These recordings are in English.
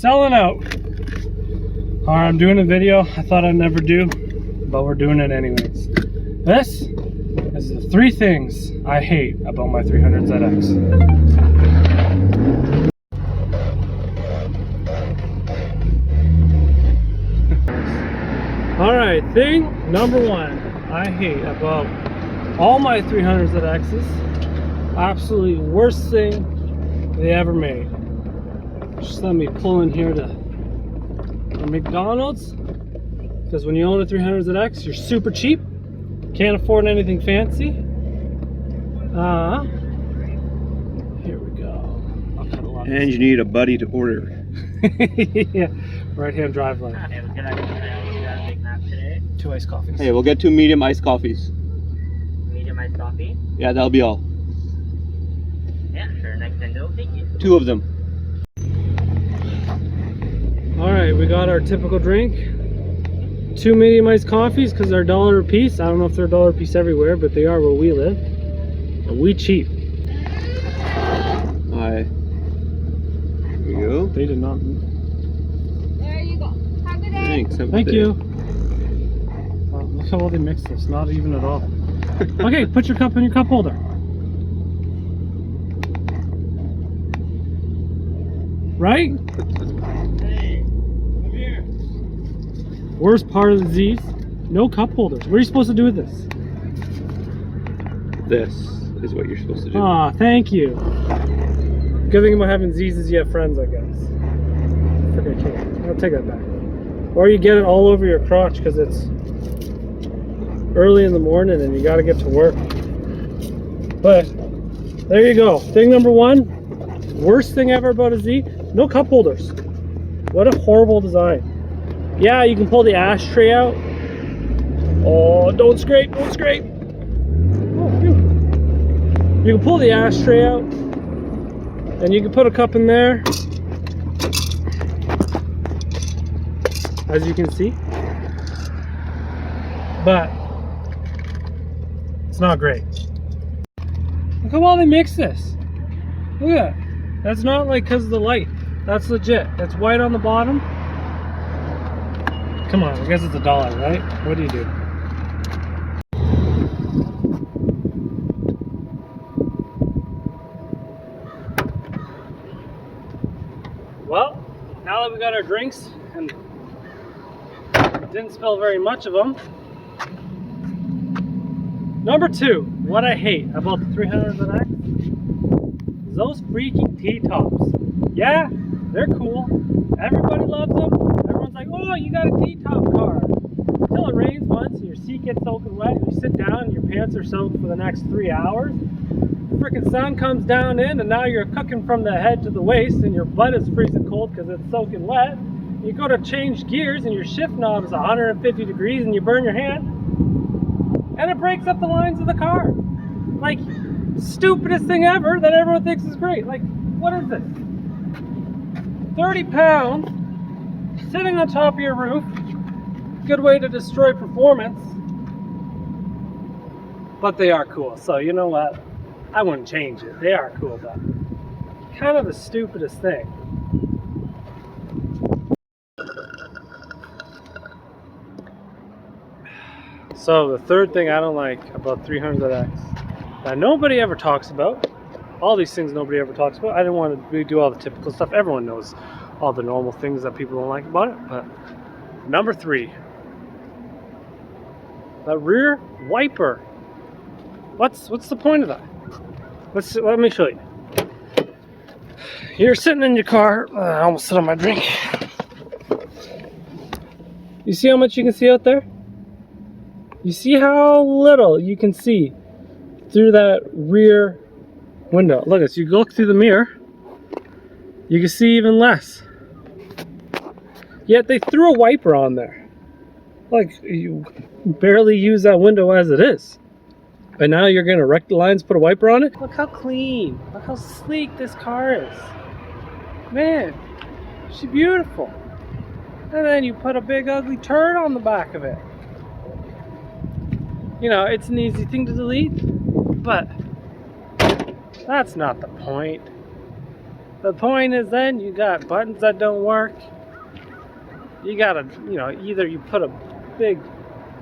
selling out. All right, I'm doing a video I thought I'd never do, but we're doing it anyways. This is the 3 things I hate about my 300ZX. All right, thing number 1 I hate about all my 300ZXs, absolutely worst thing they ever made. Just let me pull in here to McDonald's, because when you own a 300ZX, you're super cheap, can't afford anything fancy. Here we go. I'll cut a lot. And you need a buddy to order. Yeah, right-hand drive lane. 2 iced coffees. Hey, we'll get 2 medium iced coffees. Medium iced coffee? Yeah, that'll be all. Yeah, sure. Next window, thank you. 2 of them. All right, we got our typical drink. 2 medium iced coffees because they're $1 a piece. I don't know if they're $1 a piece everywhere, but they are where we live. And we cheap. Alright. Here you go. They did not. There you go. Have a good day. Thanks. Have a Thank good day. you. Oh, look how well they mix this. Not even at all. Okay, put your cup in your cup holder. Right? Hey, come here. Worst part of the Z's, no cup holders. What are you supposed to do with this? This is what you're supposed to do. Aw, thank you. Good thing about having Z's is you have friends, I guess. Okay, I'll take that back. Or you get it all over your crotch because it's early in the morning and you got to get to work. But there you go. Thing number 1, worst thing ever about a Z, no cup holders. What a horrible design. Yeah, you can pull the ashtray out. Oh, don't scrape, don't scrape. Oh, phew. You can pull the ashtray out and you can put a cup in there, as you can see, but it's not great. Look how well they mix this. Look at that. That's not like because of the light. That's legit. That's white on the bottom. Come on, I guess it's $1, right? What do you do? Well, now that we got our drinks and didn't spill very much of them. Number 2, what I hate about the 300ZX is those freaking T-tops. Yeah, they're cool. Everybody loves them. Everyone's like, oh, you got a T-top car. Until it rains once and your seat gets soaking wet and you sit down and your pants are soaked for the next 3 hours. The freaking sun comes down in and now you're cooking from the head to the waist and your butt is freezing cold because it's soaking wet. You go to change gears and your shift knob is 150 degrees and you burn your hand and it breaks up the lines of the car. Like, stupidest thing ever that everyone thinks is great. Like, what is this? 30 pounds sitting on top of your roof. Good way to destroy performance. But they are cool, so you know what? I wouldn't change it. They are cool, but kind of the stupidest thing. So the third thing I don't like about 300ZX that nobody ever talks about, all these things nobody ever talks about. I didn't want to do all the typical stuff. Everyone knows all the normal things that people don't like about it. But number 3, the rear wiper. What's the point of that? Let me show you. You're sitting in your car. I almost sit on my drink. You see how much you can see out there? You see how little you can see through that rear window. Look, as you look through the mirror, you can see even less. Yet they threw a wiper on there. Like, you barely use that window as it is. And now you're gonna wreck the lines, put a wiper on it? Look how clean, look how sleek this car is. Man, she's beautiful. And then you put a big ugly turd on the back of it. You know, it's an easy thing to delete, but that's not the point. The point is then you got buttons that don't work. You gotta, either you put a big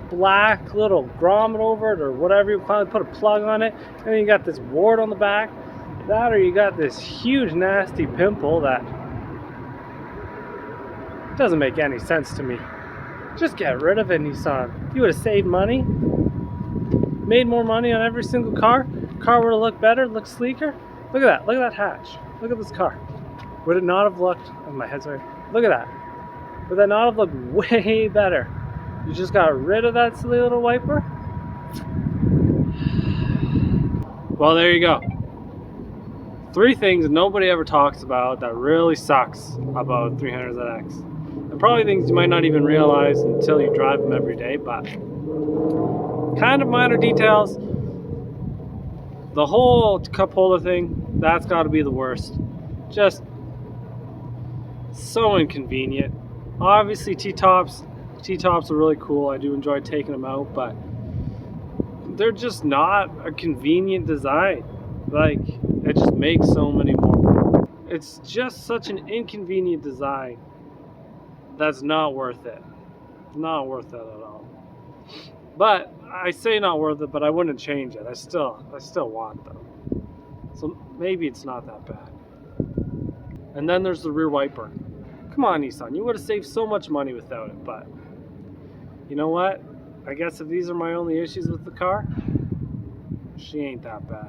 black little grommet over it or whatever you call it, put a plug on it, and then you got this wart on the back. That or you got this huge nasty pimple that doesn't make any sense to me. Just get rid of it, Nissan. You would have saved money, made more money on every single car. Car would have looked better, looked sleeker. Look at that hatch. Look at this car. Would it not have looked, oh, my head's right. Look at that. Would that not have looked way better? You just got rid of that silly little wiper? Well, there you go. 3 things nobody ever talks about that really sucks about 300ZX. And probably things you might not even realize until you drive them every day, but kind of minor details. The whole cup holder thing, that's got to be the worst. Just so inconvenient. Obviously T-tops are really cool. I do enjoy taking them out, but they're just not a convenient design. Like, it just makes so many more. It's just such an inconvenient design that's not worth it. Not worth it at all. But I say not worth it, but I wouldn't change it. I still want them. So maybe it's not that bad. And then there's the rear wiper. Come on, Nissan, you would have saved so much money without it, but you know what? I guess if these are my only issues with the car, she ain't that bad.